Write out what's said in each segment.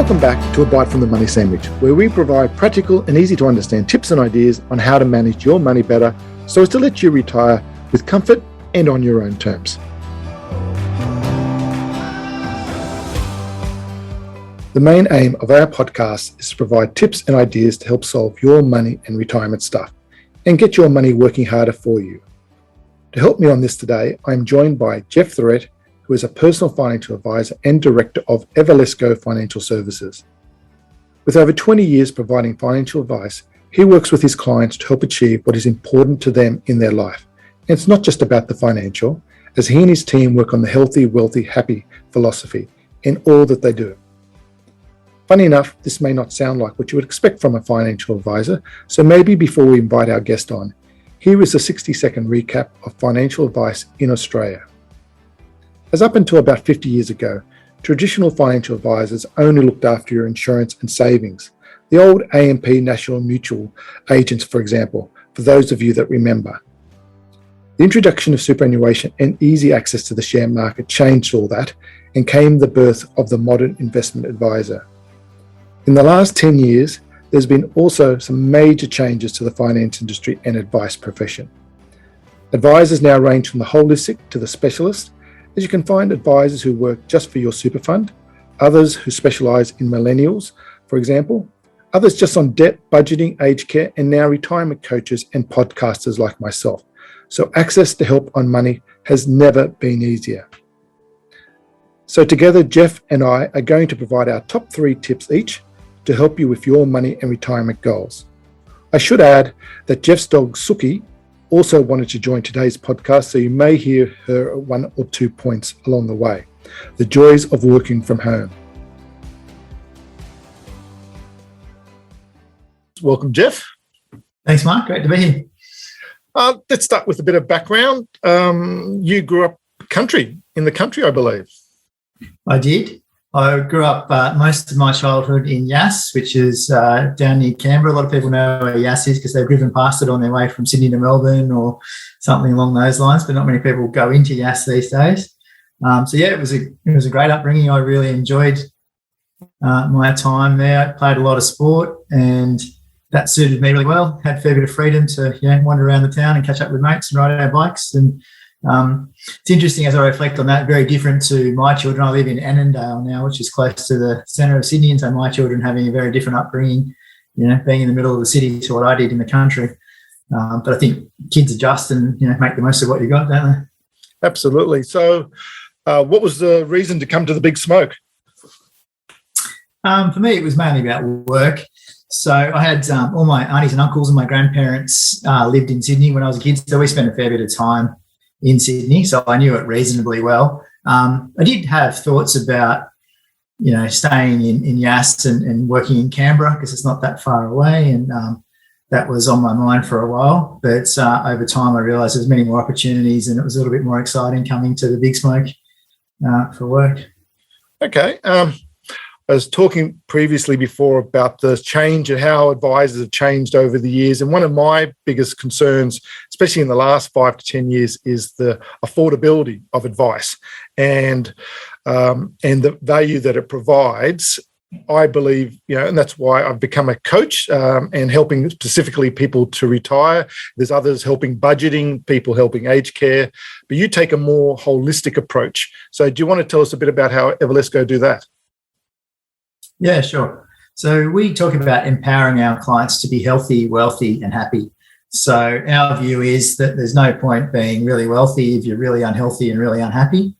Welcome back to A Bite from the Money Sandwich, where we provide practical and easy to understand tips and ideas on how to manage your money better so as to let you retire with comfort and on your own terms. The main aim of our podcast is to provide tips and ideas to help solve your money and retirement stuff and get your money working harder for you. To help me on this today, I'm joined by Jeff Thorett, who is a personal financial advisor and director of Everlesco Financial Services. With over 20 years providing financial advice, he works with his clients to help achieve what is important to them in their life. And it's not just about the financial, as he and his team work on the healthy, wealthy, happy philosophy in all that they do. Funny enough, this may not sound like what you would expect from a financial advisor, so maybe before we invite our guest on, here is a 60-second recap of financial advice in Australia. As up until about 50 years ago, traditional financial advisors only looked after your insurance and savings. The old AMP National Mutual agents, for example, for those of you that remember. The introduction of superannuation and easy access to the share market changed all that and came the birth of the modern investment advisor. In the last 10 years, there's been also some major changes to the finance industry and advice profession. Advisors now range from the holistic to the specialist, as you can find advisors who work just for your super fund, others who specialise in millennials, for example, others just on debt, budgeting, aged care, and now retirement coaches and podcasters like myself. So access to help on money has never been easier. So together, Jeff and I are going to provide our top 3 tips each to help you with your money and retirement goals. I should add that Jeff's dog, Suki, also wanted to join today's podcast, so you may hear her at 1 or 2 points along the way. The joys of working from home. Welcome, Jeff. Thanks, Mark. Great to be here. Let's start with a bit of background. You grew up in the country, I believe. I did. I grew up most of my childhood in Yass, which is down near Canberra. A lot of people know where Yass is because they've driven past it on their way from Sydney to Melbourne or something along those lines, but not many people go into Yass these days. It was a great upbringing. I really enjoyed my time there. I played a lot of sport and that suited me really well. Had a fair bit of freedom to wander around the town and catch up with mates and ride our bikes. And it's interesting as I reflect on that, very different to my children. I live in Annandale now, which is close to the centre of Sydney, and so my children having a very different upbringing, being in the middle of the city to what I did in the country. But I think kids adjust and, make the most of what you got, don't they? Absolutely. So what was the reason to come to the big smoke? For me, it was mainly about work. So I had all my aunties and uncles and my grandparents lived in Sydney when I was a kid, so we spent a fair bit of time in Sydney, so I knew it reasonably well. I did have thoughts about, staying in Yass and working in Canberra because it's not that far away, and that was on my mind for a while. But over time, I realised there's many more opportunities, and it was a little bit more exciting coming to the big smoke for work. Okay. I was talking previously before about the change and how advisors have changed over the years. And one of my biggest concerns, especially in the last 5 to 10 years, is the affordability of advice and the value that it provides. I believe, and that's why I've become a coach and helping specifically people to retire. There's others helping budgeting, people helping aged care, but you take a more holistic approach. So do you want to tell us a bit about how Everlesco do that? Yeah, sure. So we talk about empowering our clients to be healthy, wealthy, and happy. So our view is that there's no point being really wealthy if you're really unhealthy and really unhappy.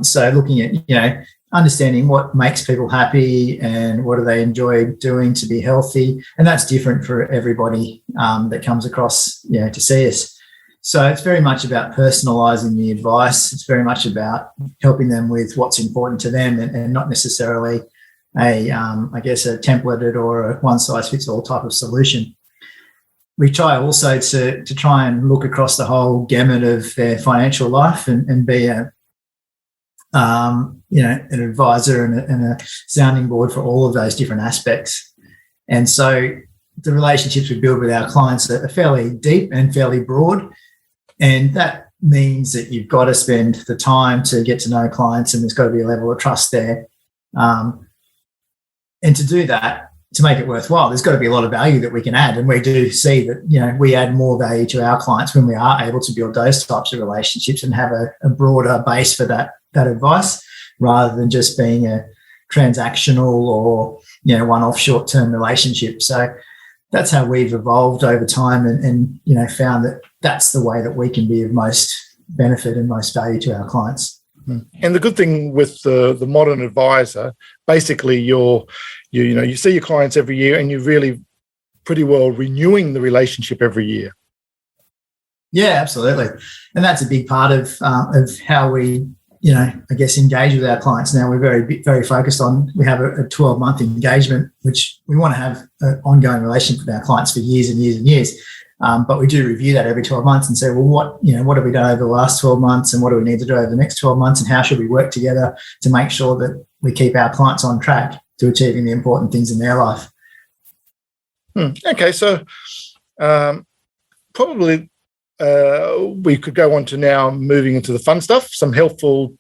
So looking at, understanding what makes people happy and what do they enjoy doing to be healthy. And that's different for everybody that comes across, to see us. So it's very much about personalising the advice. It's very much about helping them with what's important to them and not necessarily a templated or a one-size-fits-all type of solution. We try also to try and look across the whole gamut of their financial life and be an advisor and a sounding board for all of those different aspects. And so the relationships we build with our clients are fairly deep and fairly broad, and that means that you've got to spend the time to get to know clients, and there's got to be a level of trust there. And to do that, to make it worthwhile, there's got to be a lot of value that we can add. And we do see that, we add more value to our clients when we are able to build those types of relationships and have a broader base for that advice, rather than just being a transactional or, one-off short-term relationship. So that's how we've evolved over time and found that that's the way that we can be of most benefit and most value to our clients. And the good thing with the modern advisor, basically you see your clients every year and you're really pretty well renewing the relationship every year. Yeah, absolutely. And that's a big part of how we, engage with our clients now. We're very, very focused on, we have a 12-month engagement, which we want to have an ongoing relationship with our clients for years and years and years. But we do review that every 12 months and say, well, what have we done over the last 12 months and what do we need to do over the next 12 months and how should we work together to make sure that we keep our clients on track to achieving the important things in their life. Okay, so probably we could go on to now moving into the fun stuff, some helpful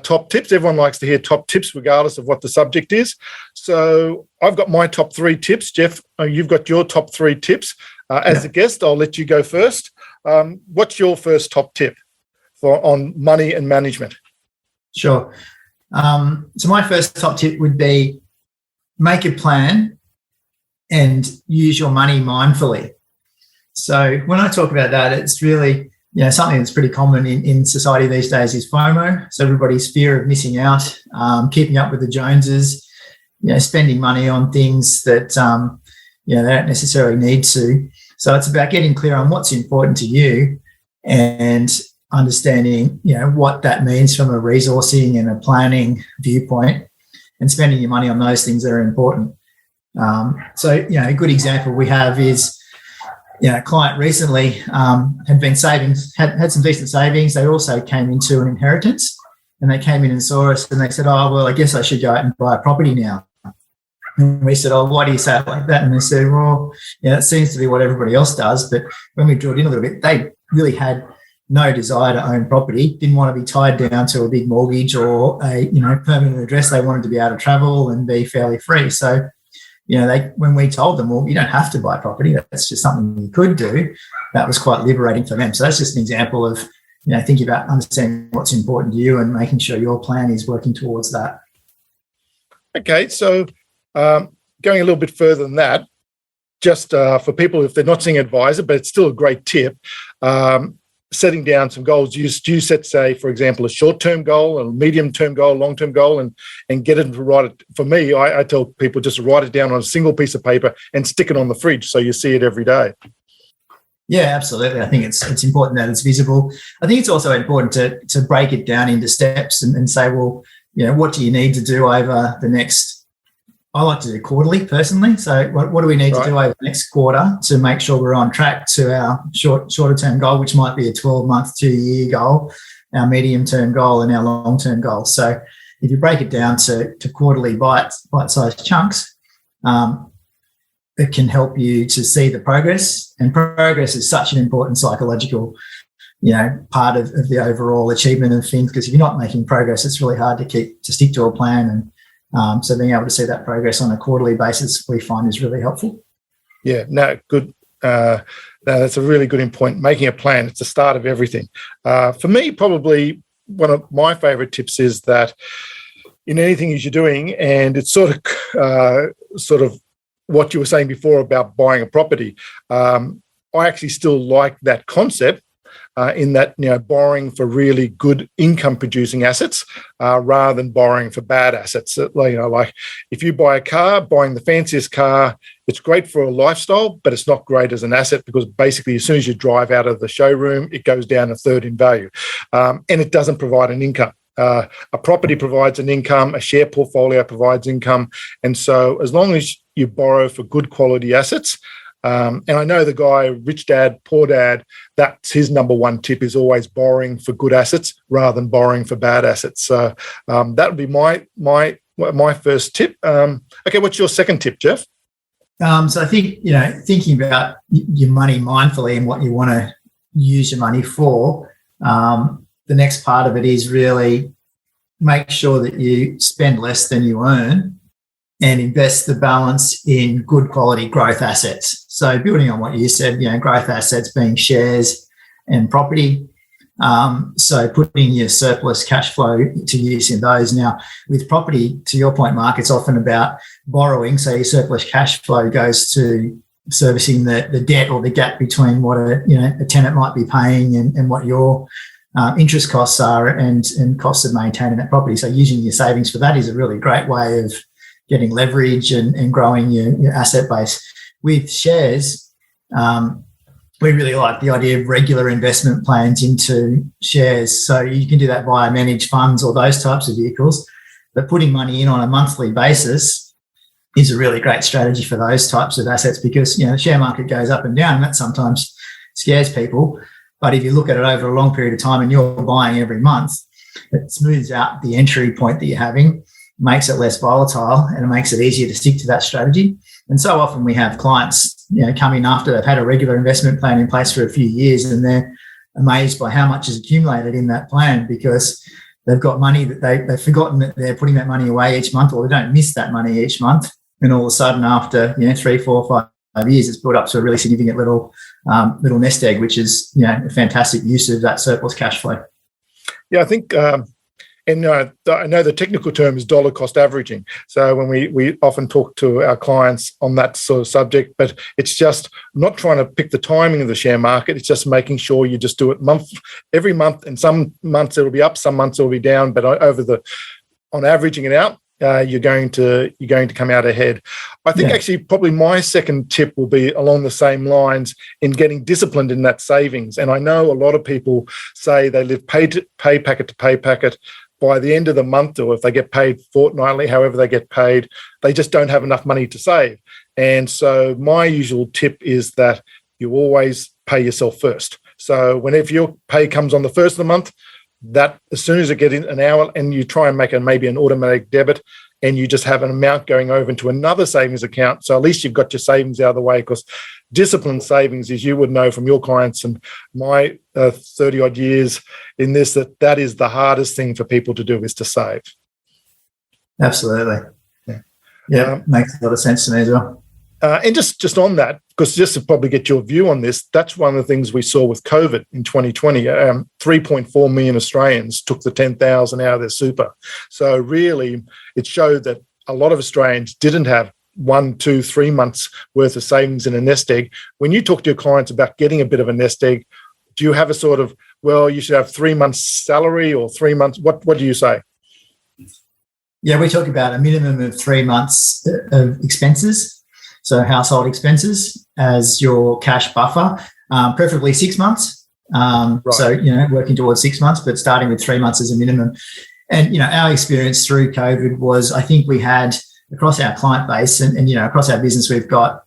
top tips. Everyone likes to hear top tips regardless of what the subject is. So I've got my top 3 tips. Jeff, you've got your top 3 tips. As a guest, I'll let you go first. What's your first top tip on money and management? Sure. So my first top tip would be make a plan and use your money mindfully. So when I talk about that, it's really, something that's pretty common in society these days is FOMO. So everybody's fear of missing out, keeping up with the Joneses, spending money on things that, they don't necessarily need to. So it's about getting clear on what's important to you and understanding, what that means from a resourcing and a planning viewpoint and spending your money on those things that are important. So, a good example we have is, a client recently had been saving, had some decent savings. They also came into an inheritance and they came in and saw us and they said, oh, well, I guess I should go out and buy a property now. And we said, oh, why do you say it like that? And they said, well, it seems to be what everybody else does. But when we drilled in a little bit, they really had no desire to own property, didn't want to be tied down to a big mortgage or a, permanent address. They wanted to be able to travel and be fairly free. So, when we told them, well, you don't have to buy property, that's just something you could do, that was quite liberating for them. So that's just an example of, thinking about understanding what's important to you and making sure your plan is working towards that. Okay, so going a little bit further than that, just for people, if they're not seeing an advisor, but it's still a great tip, setting down some goals. You set, say, for example, a short-term goal, a medium-term goal, long-term goal, and get them to write it. For me, I tell people just write it down on a single piece of paper and stick it on the fridge so you see it every day. Yeah, absolutely. I think it's important that it's visible. I think it's also important to break it down into steps and say, well, what do you need to do over the next, I like to do quarterly personally. So what do we need to do over the next quarter to make sure we're on track to our shorter term goal, which might be a 12-month, 2-year goal, our medium-term goal and our long-term goal. So if you break it down to quarterly bite-sized chunks, it can help you to see the progress. And progress is such an important psychological, part of the overall achievement of things, because if you're not making progress, it's really hard to stick to a plan. And so being able to see that progress on a quarterly basis, we find is really helpful. Yeah, no, good. No, that's a really good point. Making a plan, it's the start of everything. For me, probably one of my favourite tips is that in anything you're doing, and it's sort of what you were saying before about buying a property, I actually still like that concept. In that, borrowing for really good income-producing assets rather than borrowing for bad assets. Like if you buy a car, buying the fanciest car, it's great for a lifestyle, but it's not great as an asset because basically as soon as you drive out of the showroom, it goes down a third in value, and it doesn't provide an income. A property provides an income, a share portfolio provides income, and so as long as you borrow for good quality assets. And I know the guy, Rich Dad, Poor Dad, that's his number one tip is always borrowing for good assets rather than borrowing for bad assets. So that would be my first tip. Okay, what's your second tip, Jeff? So I think, thinking about your money mindfully and what you want to use your money for, the next part of it is really make sure that you spend less than you earn and invest the balance in good quality growth assets. So building on what you said, growth assets being shares and property. So putting your surplus cash flow to use in those. Now, with property, to your point, Mark, it's often about borrowing. So your surplus cash flow goes to servicing the debt or the gap between what a tenant might be paying and what your interest costs are and costs of maintaining that property. So using your savings for that is a really great way of getting leverage and growing your asset base. With shares, we really like the idea of regular investment plans into shares. So you can do that via managed funds or those types of vehicles. But putting money in on a monthly basis is a really great strategy for those types of assets because, the share market goes up and down, and that sometimes scares people. But if you look at it over a long period of time and you're buying every month, it smooths out the entry point that you're having, makes it less volatile, and it makes it easier to stick to that strategy. And so often we have clients, come in after they've had a regular investment plan in place for a few years, and they're amazed by how much is accumulated in that plan because they've got money that they've forgotten that they're putting that money away each month, or they don't miss that money each month. And all of a sudden, after 3, 4, 5 years, it's built up to a really significant little nest egg, which is a fantastic use of that surplus cash flow. Yeah, I think. And I know the technical term is dollar cost averaging. So when we often talk to our clients on that sort of subject, but it's just not trying to pick the timing of the share market. It's just making sure you just do it every month. And some months it'll be up, some months it'll be down. But on averaging it out, you're going to come out ahead. I think actually probably my second tip will be along the same lines in getting disciplined in that savings. And I know a lot of people say they live pay packet to pay packet. By the end of the month, or if they get paid fortnightly, however they get paid, they just don't have enough money to save. And so my usual tip is that you always pay yourself first. So whenever your pay comes on the first of the month, that as soon as it gets in an hour, and you try and make maybe an automatic debit, and you just have an amount going over into another savings account. So at least you've got your savings out of the way, because disciplined savings, as you would know from your clients and my 30 odd years in this, that is the hardest thing for people to do, is to save. Absolutely. Yeah, makes a lot of sense to me as well. And just on that, because just to probably get your view on this, that's one of the things we saw with COVID in 2020. 3.4 million Australians took the 10,000 out of their super. So really, it showed that a lot of Australians didn't have 1, 2, 3 months worth of savings in a nest egg. When you talk to your clients about getting a bit of a nest egg, do you have a sort of, well, you should have 3 months salary or 3 months? What do you say? Yeah, we talk about a minimum of 3 months of expenses. So household expenses as your cash buffer, preferably 6 months. Right. So, working towards 6 months, but starting with 3 months as a minimum. And, our experience through COVID was, I think we had across our client base and across our business, we've got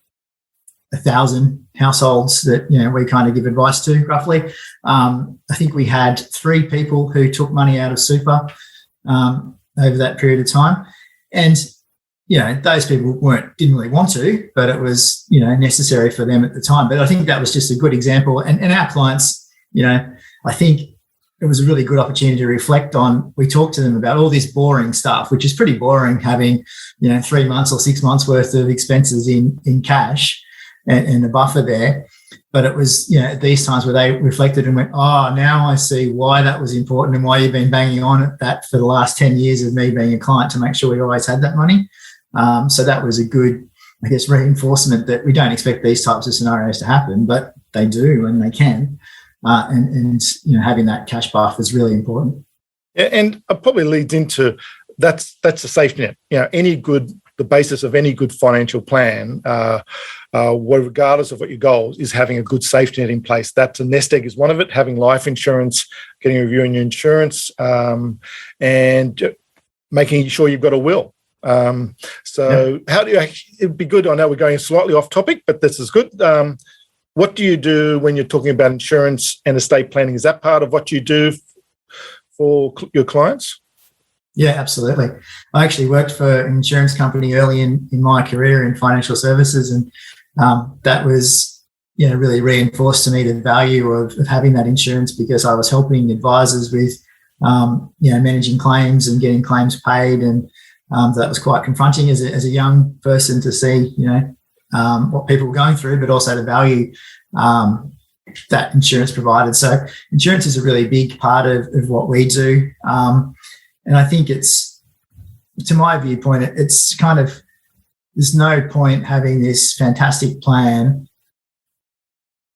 1,000 households that, we kind of give advice to roughly. I think we had 3 people who took money out of super over that period of time. And, those people didn't really want to, but it was, necessary for them at the time. But I think that was just a good example. And our clients, I think it was a really good opportunity to reflect on. We talked to them about all this boring stuff, which is pretty boring, having, 3 months or 6 months worth of expenses in cash and a buffer there. But it was, at these times where they reflected and went, oh, now I see why that was important and why you've been banging on at that for the last 10 years of me being a client to make sure we always had that money. So that was a good, reinforcement that we don't expect these types of scenarios to happen, but they do and they can. And having that cash buffer is really important. Yeah, and it probably leads into that's a safety net. The basis of any good financial plan, regardless of what your goals, is having a good safety net in place. That's a nest egg is one of it. Having life insurance, getting a review on your insurance, and making sure you've got a will. How do you it'd be good, I know we're going slightly off topic, but this is good. What do you do when you're talking about insurance and estate planning? Is that part of what you do for your clients? Yeah, absolutely. I actually worked for an insurance company early in my career in financial services, and that was really reinforced to me the value of having that insurance, because I was helping advisors with managing claims and getting claims paid, and That was quite confronting as a young person to see, what people were going through, but also the value that insurance provided. So insurance is a really big part of what we do. And I think it's, to my viewpoint, it's kind of, there's no point having this fantastic plan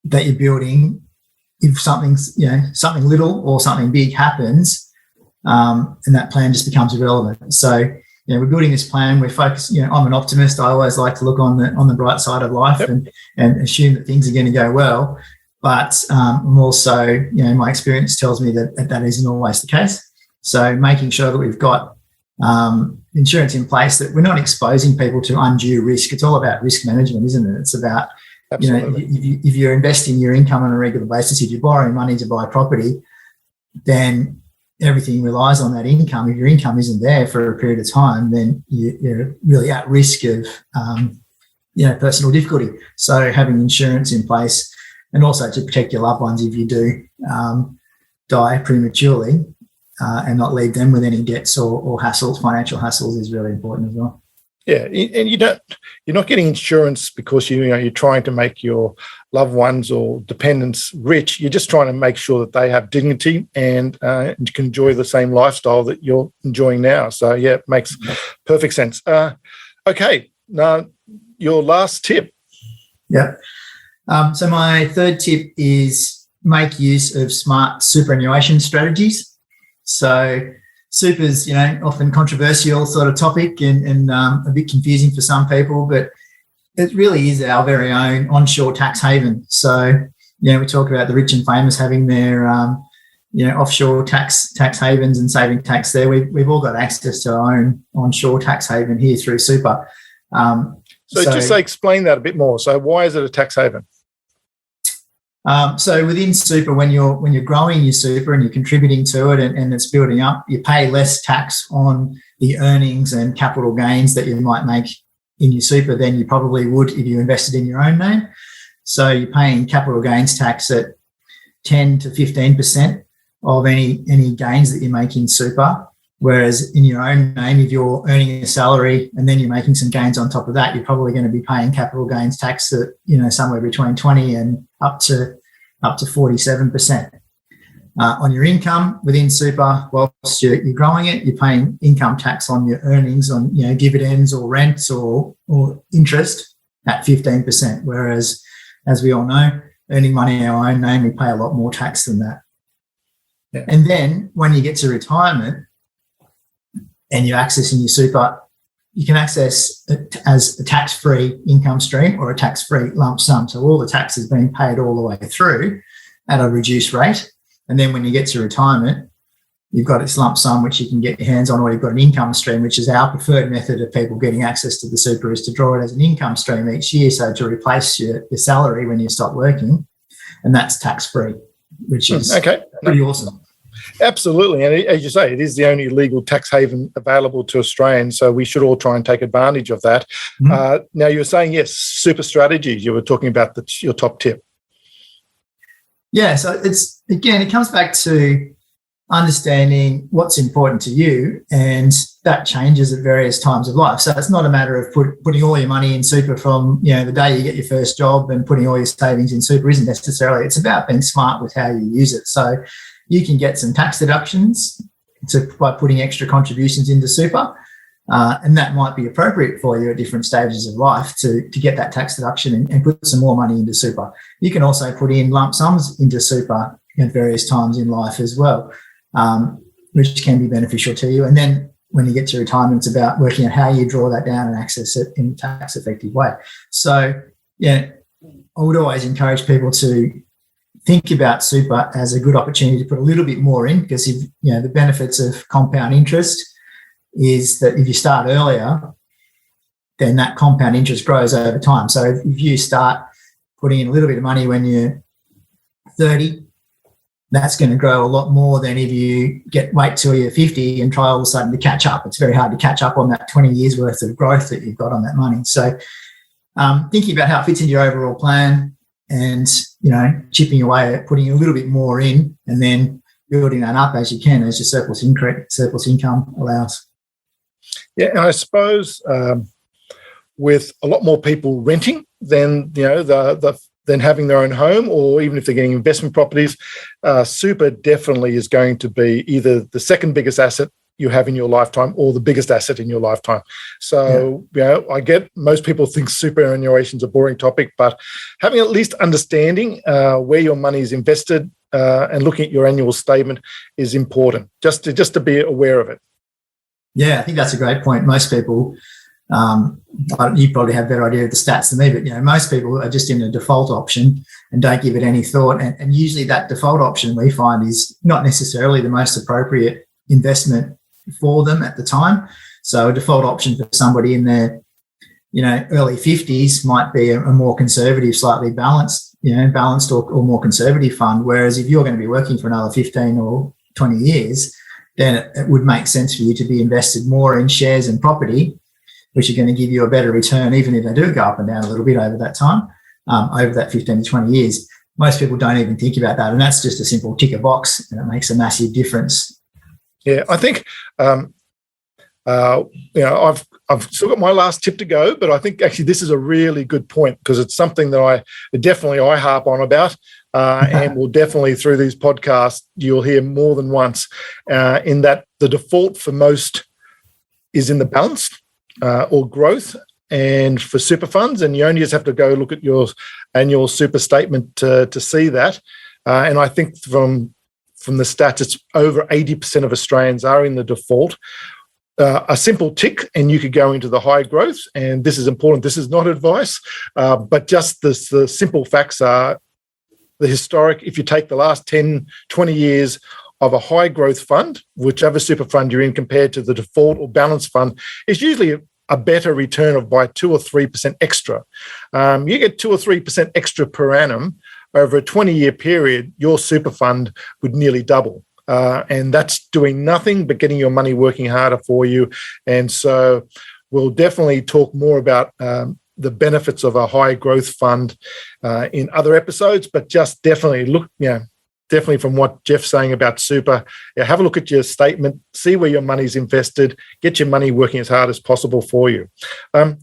that you're building if something's, something little or something big happens, and that plan just becomes irrelevant. So, we're building this plan. We're focused. I'm an optimist. I always like to look on the bright side of life. Yep. and assume that things are going to go well. But I'm also, my experience tells me that isn't always the case. So making sure that we've got insurance in place, that we're not exposing people to undue risk. It's all about risk management, isn't it? It's about, Absolutely. If you're investing your income on a regular basis, if you're borrowing money to buy property, then everything relies on that income. If your income isn't there for a period of time, then you're really at risk of, personal difficulty. So having insurance in place, and also to protect your loved ones if you do die prematurely, and not leave them with any debts or hassles, financial hassles, is really important as well. Yeah, and you're not getting insurance because you're trying to make your loved ones or dependents rich. You're just trying to make sure that they have dignity and can enjoy the same lifestyle that you're enjoying now. So yeah, it makes perfect sense. Okay, now your last tip. Yeah. So my third tip is make use of smart superannuation strategies. So super's, often controversial sort of topic and a bit confusing for some people, but it really is our very own onshore tax haven. So, we talk about the rich and famous having their, offshore tax havens and saving tax there. We've all got access to our own onshore tax haven here through super. So just explain that a bit more. So why is it a tax haven? So within super, when you're growing your super and you're contributing to it and it's building up, you pay less tax on the earnings and capital gains that you might make in your super than you probably would if you invested in your own name. So you're paying capital gains tax at 10 to 15% of any gains that you make in super. Whereas in your own name, if you're earning a salary and then you're making some gains on top of that, you're probably going to be paying capital gains tax at, somewhere between 20 and up to 47%. On your income within super, whilst you're growing it, you're paying income tax on your earnings on, dividends or rents or interest at 15%. Whereas, as we all know, earning money in our own name, we pay a lot more tax than that. Yeah. And then when you get to retirement, and you're accessing your super, you can access it as a tax-free income stream or a tax-free lump sum. So all the tax is being paid all the way through at a reduced rate. And then when you get to retirement, you've got this lump sum which you can get your hands on, or you've got an income stream, which is our preferred method of people getting access to the super, is to draw it as an income stream each year, so to replace your salary when you stop working. And that's tax-free, which is pretty awesome. Absolutely. And as you say, it is the only legal tax haven available to Australians, so we should all try and take advantage of that. Mm-hmm. Now, you were saying, yes, super strategies. You were talking about your top tip. Yeah, so it comes back to understanding what's important to you, and that changes at various times of life. So it's not a matter of putting all your money in super from, the day you get your first job and putting all your savings in super isn't necessarily. It's about being smart with how you use it. So you can get some tax deductions by putting extra contributions into super, and that might be appropriate for you at different stages of life to get that tax deduction and put some more money into super. You can also put in lump sums into super at various times in life as well, which can be beneficial to you. And then when you get to retirement, it's about working out how you draw that down and access it in a tax-effective way. So, I would always encourage people to think about super as a good opportunity to put a little bit more in, because the benefits of compound interest is that if you start earlier, then that compound interest grows over time. So if you start putting in a little bit of money when you're 30, that's going to grow a lot more than if you wait till you're 50 and try all of a sudden to catch up. It's very hard to catch up on that 20 years worth of growth that you've got on that money. So thinking about how it fits into your overall plan, and chipping away at putting a little bit more in, and then building that up as you can, as your surplus income allows. Yeah, and I suppose with a lot more people renting than than having their own home, or even if they're getting investment properties, super definitely is going to be either the second biggest asset you have in your lifetime or the biggest asset in your lifetime. So, I get most people think superannuation is a boring topic, but having at least understanding where your money is invested and looking at your annual statement is important, just to be aware of it. Yeah, I think that's a great point. Most people, you probably have a better idea of the stats than me, but most people are just in a default option and don't give it any thought. And usually that default option we find is not necessarily the most appropriate investment for them at the time. So a default option for somebody in their early 50s might be a more conservative, slightly balanced or more conservative fund. Whereas if you're going to be working for another 15 or 20 years, then it would make sense for you to be invested more in shares and property, which are going to give you a better return, even if they do go up and down a little bit over that time, over that 15 to 20 years. Most people don't even think about that. And that's just a simple tick a box, and it makes a massive difference. Yeah, I think, I've still got my last tip to go, but I think actually this is a really good point, because it's something that I harp on about, and will definitely through these podcasts you'll hear more than once, in that the default for most is in the balance or growth, and for super funds, and you only just have to go look at your annual super statement to see that. And I think from the stats, it's over 80% of Australians are in the default. A simple tick, and you could go into the high growth. And this is important. This is not advice, but just the simple facts are the historic. If you take the last 10, 20 years of a high growth fund, whichever super fund you're in, compared to the default or balanced fund, it's usually a better return of by 2 or 3% extra. You get 2 or 3% extra per annum. Over a 20-year period, your super fund would nearly double. And that's doing nothing but getting your money working harder for you. And so we'll definitely talk more about the benefits of a high growth fund in other episodes, but just definitely definitely from what Jeff's saying about super, have a look at your statement, see where your money's invested, get your money working as hard as possible for you.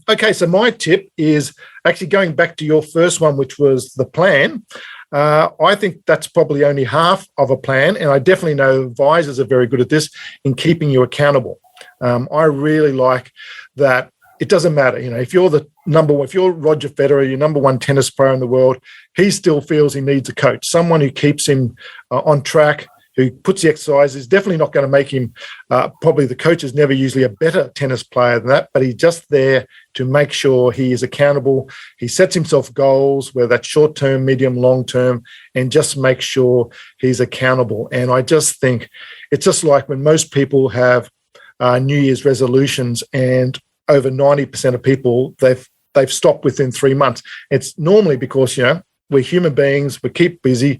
Okay, so my tip is actually going back to your first one, which was the plan. I think that's probably only half of a plan, and I definitely know advisors are very good at this in keeping you accountable. I really like that. It doesn't matter, if you're the number one, if you're Roger Federer, your number one tennis player in the world, he still feels he needs a coach, someone who keeps him on track, who puts the exercises. Definitely not going to make him, probably the coach is never usually a better tennis player than that, but he's just there to make sure he is accountable. He sets himself goals, whether that's short-term, medium, long-term, and just make sure he's accountable. And I just think it's just like when most people have New Year's resolutions, and over 90% of people, they've stopped within 3 months. It's normally because, we're human beings, we keep busy,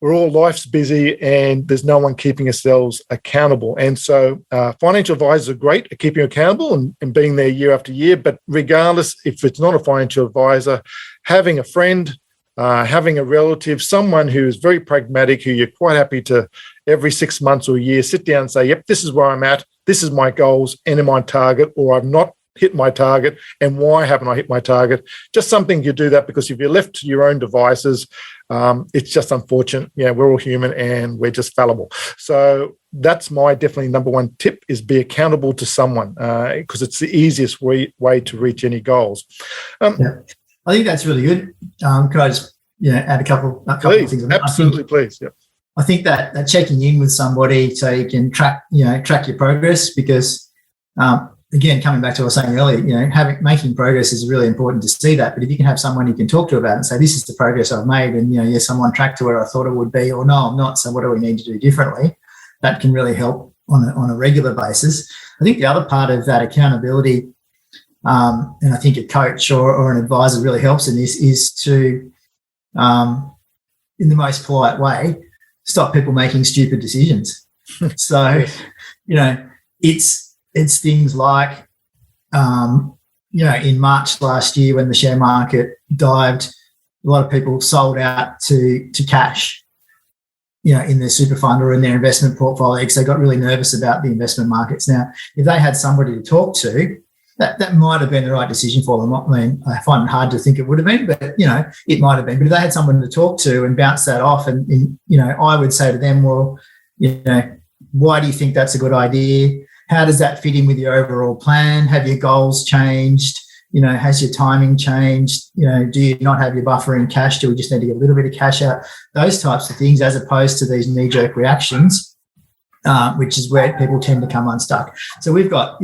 we're all life's busy, and there's no one keeping ourselves accountable. And so financial advisors are great at keeping you accountable and being there year after year. But regardless, if it's not a financial advisor, having a friend, having a relative, someone who is very pragmatic, who you're quite happy to every 6 months or a year sit down and say, yep, this is where I'm at, this is my goals, and am I on target, or I've not hit my target, and why haven't I hit my target? Just something you do that, because if you're left to your own devices, it's just unfortunate. We're all human and we're just fallible. So that's my definitely number one tip, is be accountable to someone, because it's the easiest way to reach any goals. I think that's really good. Could I just add a couple of things? Absolutely, please. Yep. I think that checking in with somebody so you can track your progress, because again, coming back to what I was saying earlier, making progress is really important to see that. But if you can have someone you can talk to about it and say, this is the progress I've made, and yes, I'm on track to where I thought it would be, or no, I'm not, so what do we need to do differently? That can really help on a regular basis. I think the other part of that accountability, and I think a coach or an advisor really helps in this, is to, in the most polite way, stop people making stupid decisions. So, it's things like, in March last year when the share market dived, a lot of people sold out to cash. in their super fund or in their investment portfolio because they got really nervous about the investment markets. Now, if they had somebody to talk to, that might have been the right decision for them. I mean, I find it hard to think it would have been, but, it might have been. But if they had someone to talk to and bounce that off and I would say to them, well, why do you think that's a good idea? How does that fit in with your overall plan? Have your goals changed? Has your timing changed? Do you not have your buffer in cash? Do we just need to get a little bit of cash out? Those types of things, as opposed to these knee-jerk reactions, which is where people tend to come unstuck. So we've got,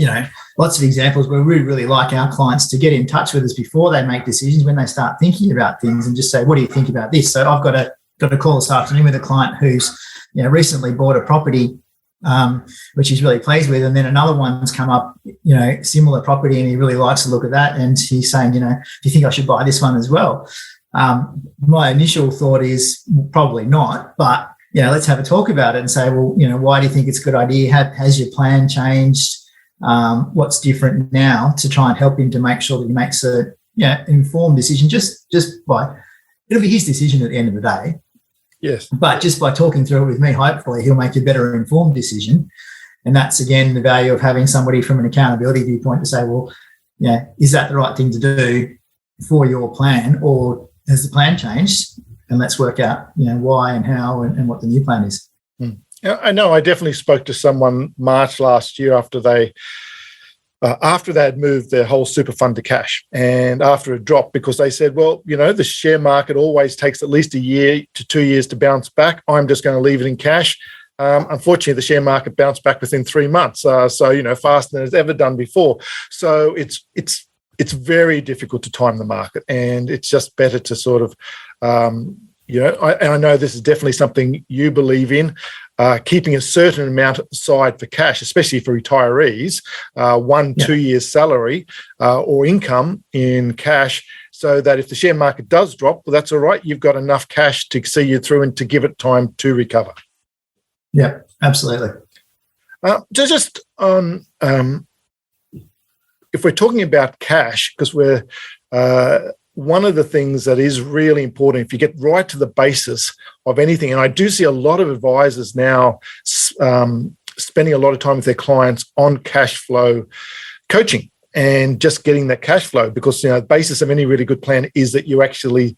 lots of examples where we really like our clients to get in touch with us before they make decisions, when they start thinking about things, and just say, what do you think about this? So I've got a call this afternoon with a client who's recently bought a property, which he's really pleased with, and then another one's come up, similar property, and he really likes to look at that, and he's saying, do you think I should buy this one as well? My initial thought is probably not, but let's have a talk about it and say, well, why do you think it's a good idea? Has your plan changed? What's different now, to try and help him to make sure that he makes a informed decision, just by, it'll be his decision at the end of the day. Yes. But just by talking through it with me, hopefully he'll make a better informed decision. And that's, again, the value of having somebody from an accountability viewpoint to say, well, is that the right thing to do for your plan, or has the plan changed? And let's work out, why and how and what the new plan is. I know I definitely spoke to someone March last year after they had moved their whole super fund to cash, and after a drop, because they said, well, the share market always takes at least a year to 2 years to bounce back. I'm just going to leave it in cash. Unfortunately, the share market bounced back within 3 months, so faster than it's ever done before. So it's very difficult to time the market, and it's just better to sort of, I know this is definitely something you believe in. Keeping a certain amount aside for cash, especially for retirees, 2 years salary or income in cash, so that if the share market does drop, well, that's all right. You've got enough cash to see you through and to give it time to recover. Yeah, absolutely. Just on, if we're talking about cash, because we're one of the things that is really important, if you get right to the basis of anything, and I do see a lot of advisors now spending a lot of time with their clients on cash flow coaching and just getting that cash flow, because the basis of any really good plan is that you actually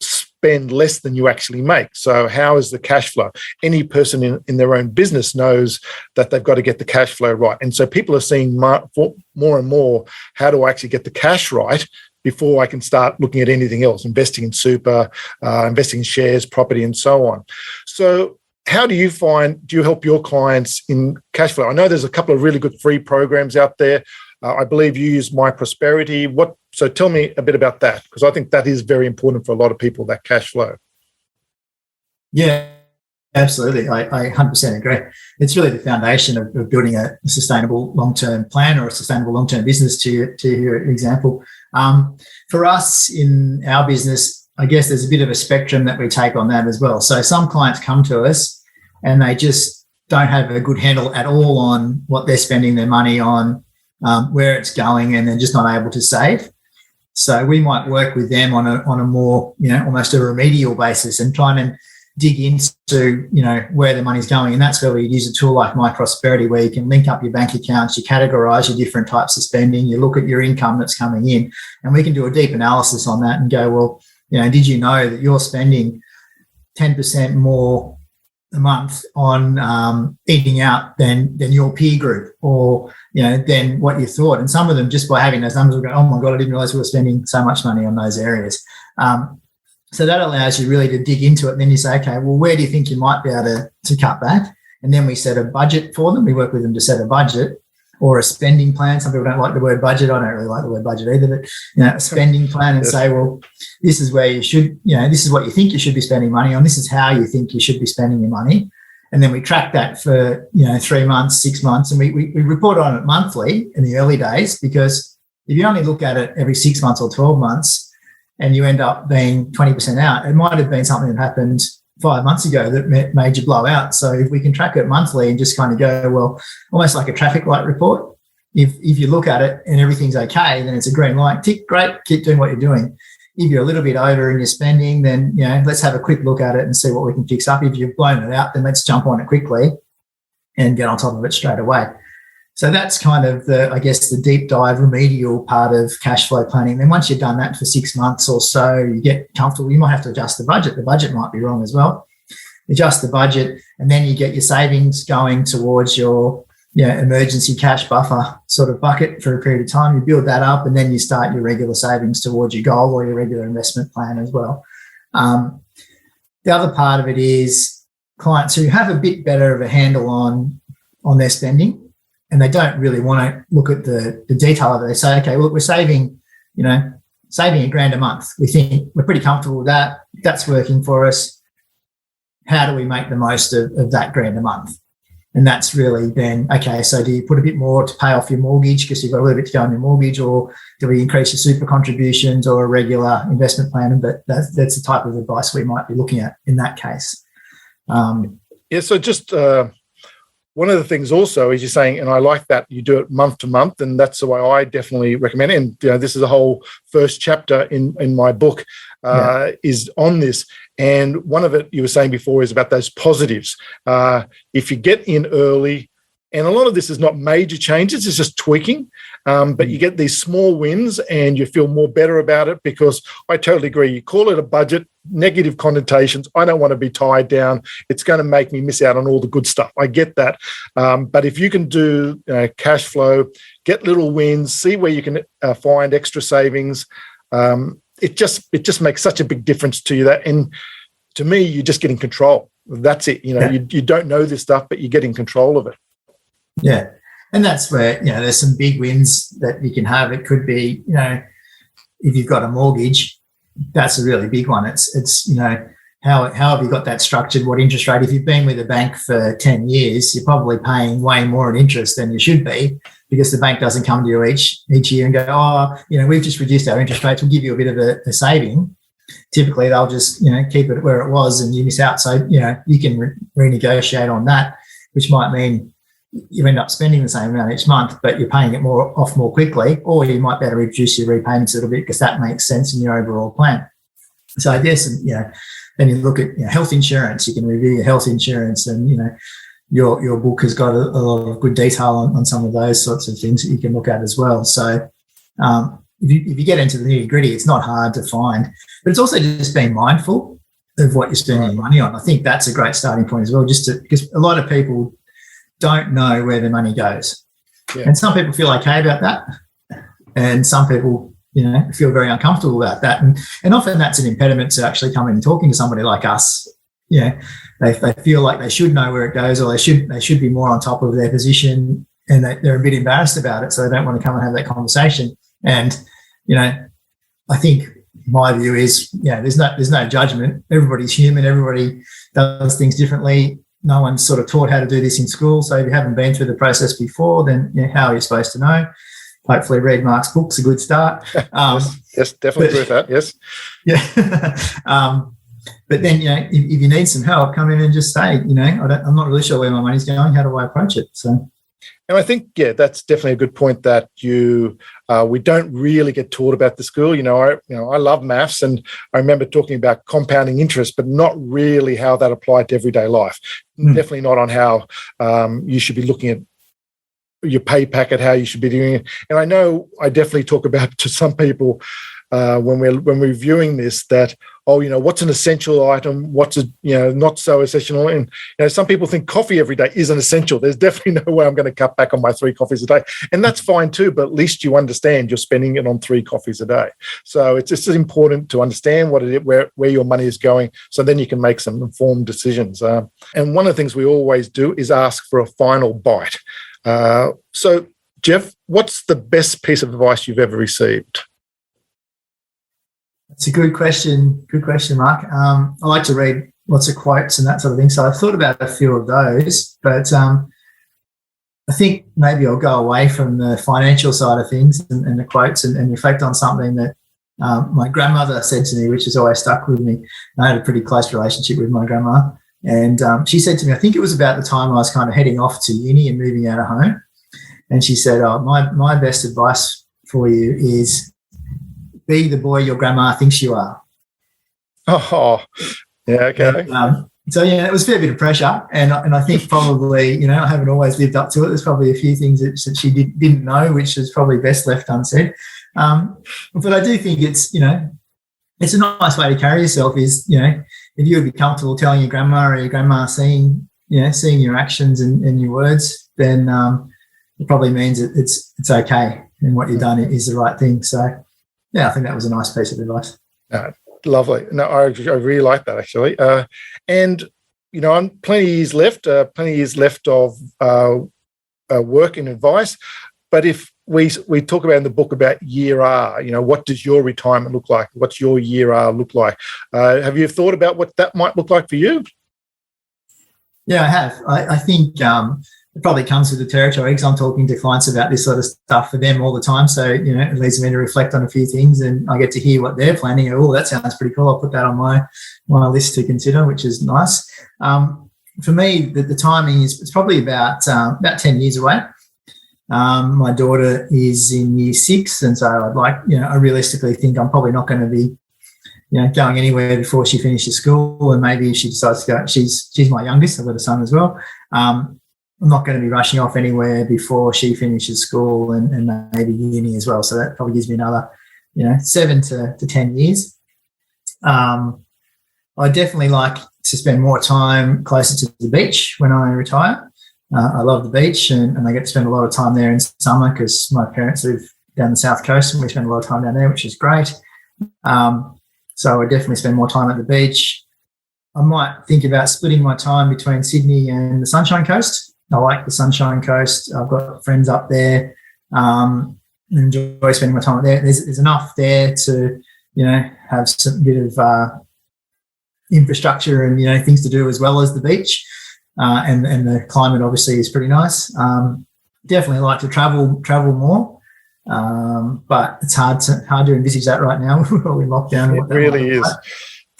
spend less than you actually make. So how is the cash flow? Any person in their own business knows that they've got to get the cash flow right. And so people are seeing more and more, how do I actually get the cash right before I can start looking at anything else, investing in super, investing in shares, property, and so on. So how do you help your clients in cash flow? I know there's a couple of really good free programs out there. I believe you use My Prosperity. So tell me a bit about that, because I think that is very important for a lot of people, that cash flow. Yeah, absolutely. I 100% agree. It's really the foundation of building a sustainable long-term plan or a sustainable long-term business, to your example. For us in our business, I guess there's a bit of a spectrum that we take on that as well. So some clients come to us and they just don't have a good handle at all on what they're spending their money on, where it's going, and they're just not able to save. So we might work with them on a more, almost a remedial basis, and try and dig into, where the money's going. And that's where we use a tool like My Prosperity, where you can link up your bank accounts, you categorize your different types of spending, you look at your income that's coming in, and we can do a deep analysis on that and go, well, did you know that you're spending 10% more a month on eating out than your peer group, or than what you thought? And some of them, just by having those numbers, will go, oh my God, I didn't realize we were spending so much money on those areas. So that allows you really to dig into it. And then you say, okay, well, where do you think you might be able to cut back? And then we set a budget for them. We work with them to set a budget or a spending plan. Some people don't like the word budget. I don't really like the word budget either, but a spending plan, and say, well, this is where you should, this is what you think you should be spending money on. This is how you think you should be spending your money. And then we track that for, 3 months, 6 months, and we report on it monthly in the early days, because if you only look at it every 6 months or 12 months and you end up being 20% out, it might have been something that happened 5 months ago that made you blow out. So if we can track it monthly and just kind of go, well, almost like a traffic light report, if you look at it and everything's okay, then it's a green light, tick, great, keep doing what you're doing. if you're a little bit over in your spending, then, let's have a quick look at it and see what we can fix up. If you've blown it out, then let's jump on it quickly and get on top of it straight away. So that's kind of the deep dive remedial part of cash flow planning. Then once you've done that for 6 months or so, you get comfortable. You might have to adjust the budget. The budget might be wrong as well. Adjust the budget, and then you get your savings going towards your emergency cash buffer sort of bucket for a period of time. You build that up, and then you start your regular savings towards your goal or your regular investment plan as well. The other part of it is clients who have a bit better of a handle on their spending, and they don't really want to look at the detail of it. They say, okay, well, we're saving $1,000 a month. We think we're pretty comfortable with that. That's working for us. How do we make the most of that $1,000 a month? And that's really then, okay, so do you put a bit more to pay off your mortgage because you've got a little bit to go on your mortgage, or do we increase your super contributions or a regular investment plan? But that's the type of advice we might be looking at in that case. So just one of the things also is you're saying, and I like that you do it month to month, and that's the way I definitely recommend it. And this is a whole first chapter in my book is on this. And one of it you were saying before is about those positives. If you get in early, and a lot of this is not major changes, it's just tweaking, but you get these small wins and you feel more better about it, because I totally agree. You call it a budget, negative connotations. I don't want to be tied down. It's going to make me miss out on all the good stuff. I get that. But if you can do cash flow, get little wins, see where you can find extra savings, it just makes such a big difference to you. And to me, you're just getting control. That's it. You don't know this stuff, but you get in control of it. Yeah. And that's where, there's some big wins that you can have. It could be, if you've got a mortgage, that's a really big one. It's how have you got that structured? What interest rate? If you've been with a bank for 10 years, you're probably paying way more in interest than you should be, because the bank doesn't come to you each year and go, we've just reduced our interest rates. We'll give you a bit of a saving. Typically, they'll just, keep it where it was and you miss out. So, you can renegotiate on that, which might mean you end up spending the same amount each month, but you're paying it off more quickly, or you might better reduce your repayments a little bit because that makes sense in your overall plan. So I guess, then you look at health insurance. You can review your health insurance, and your book has got a lot of good detail on some of those sorts of things that you can look at as well. So if you get into the nitty gritty, it's not hard to find, but it's also just being mindful of what you're spending your money on. I think that's a great starting point as well, because a lot of people don't know where their money goes. Yeah. And some people feel okay about that, and some people, feel very uncomfortable about that. And often that's an impediment to actually coming and talking to somebody like us. They feel like they should know where it goes, or they should be more on top of their position, and they're a bit embarrassed about it, so they don't want to come and have that conversation. And, I think my view is, there's no judgment. Everybody's human. Everybody does things differently. No one's sort of taught how to do this in school. So if you haven't been through the process before, then how are you supposed to know? Hopefully read Mark's book's a good start. Yes, definitely agree with that, yes. Yeah. But then, if you need some help, come in and just say, I'm not really sure where my money's going. How do I approach it? So, and I think, that's definitely a good point that we don't really get taught about the school. I love maths, and I remember talking about compounding interest, but not really how that applied to everyday life. Definitely not on how you should be looking at your pay packet, how you should be doing it. And I know I definitely talk about to some people when we're reviewing this that, what's an essential item, what's not so essential. And some people think coffee every day is an essential. There's definitely no way I'm going to cut back on my 3 coffees a day. And that's fine too, but at least you understand you're spending it on 3 coffees a day. So it's just important to understand where your money is going, so then you can make some informed decisions. And one of the things we always do is ask for a final bite. So Jeff, what's the best piece of advice you've ever received? It's a good question. Good question, Mark. I like to read lots of quotes and that sort of thing. So I've thought about a few of those, but I think maybe I'll go away from the financial side of things and the quotes and reflect on something that my grandmother said to me, which has always stuck with me. I had a pretty close relationship with my grandma. And she said to me, I think it was about the time I was kind of heading off to uni and moving out of home. And she said, my best advice for you is be the boy your grandma thinks you are. Oh, yeah, okay. So yeah, it was a fair bit of pressure, and I think probably, I haven't always lived up to it. There's probably a few things that she didn't know, which is probably best left unsaid. But I do think it's it's a nice way to carry yourself. Is if you would be comfortable telling your grandma or your grandma seeing your actions and your words, then it probably means it's okay and what you've done is the right thing. So yeah, I think that was a nice piece of advice. Lovely. No, I really like that, actually. And, I'm plenty of years left of work and advice. But if we talk about in the book about year R, what does your retirement look like? What's your year R look like? Have you thought about what that might look like for you? Yeah, I have. I think it probably comes with the territory because I'm talking to clients about this sort of stuff for them all the time. So, it leads me to reflect on a few things and I get to hear what they're planning. Oh, that sounds pretty cool. I'll put that on my list to consider, which is nice. For me, the timing it's probably about 10 years away. My daughter is in year 6, and so I realistically think I'm probably not going to be going anywhere before she finishes school, and maybe if she decides to go, she's my youngest, I've got a son as well. I'm not going to be rushing off anywhere before she finishes school and maybe uni as well. So that probably gives me another, 7 to 10 years. I definitely like to spend more time closer to the beach when I retire. I love the beach and I get to spend a lot of time there in summer because my parents live down the south coast and we spend a lot of time down there, which is great. So I definitely spend more time at the beach. I might think about splitting my time between Sydney and the Sunshine Coast. I like the Sunshine Coast. I've got friends up there. Enjoy spending my time there. There's enough there to, have some bit of infrastructure and, things to do as well as the beach. And the climate obviously is pretty nice. Definitely like to travel more. But it's hard to envisage that right now. We're probably in lockdown. It really is.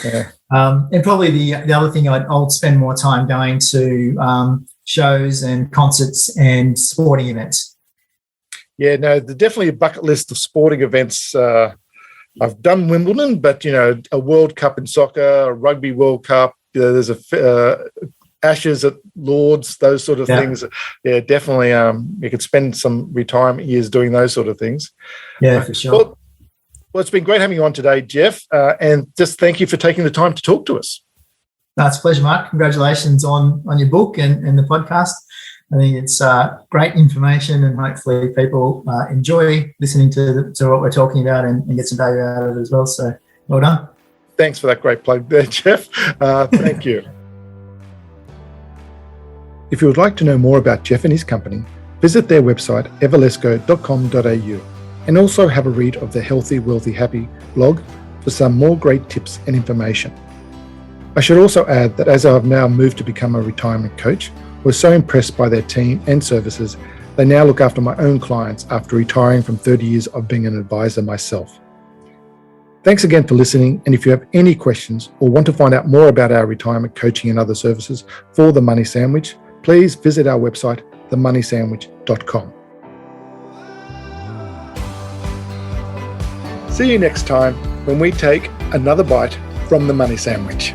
Yeah. And probably the other thing I'll spend more time going to shows and concerts and sporting events. Yeah, no, there's definitely a bucket list of sporting events. I've done Wimbledon, but, a World Cup in soccer, a Rugby World Cup, there's a Ashes at Lords, those sort of things. Yeah, definitely you could spend some retirement years doing those sort of things. Yeah, for sure. Well, it's been great having you on today, Jeff, and just thank you for taking the time to talk to us. It's a pleasure, Mark. Congratulations on your book and the podcast. I think it's great information and hopefully people enjoy listening to what we're talking about and get some value out of it as well. So well done. Thanks for that great plug there, Jeff. Thank you. If you would like to know more about Jeff and his company, visit their website everlesco.com.au and also have a read of their Healthy, Wealthy, Happy blog for some more great tips and information. I should also add that as I've now moved to become a retirement coach, I was so impressed by their team and services, they now look after my own clients after retiring from 30 years of being an advisor myself. Thanks again for listening, and if you have any questions or want to find out more about our retirement coaching and other services for The Money Sandwich, please visit our website, themoneysandwich.com. See you next time when we take another bite from The Money Sandwich.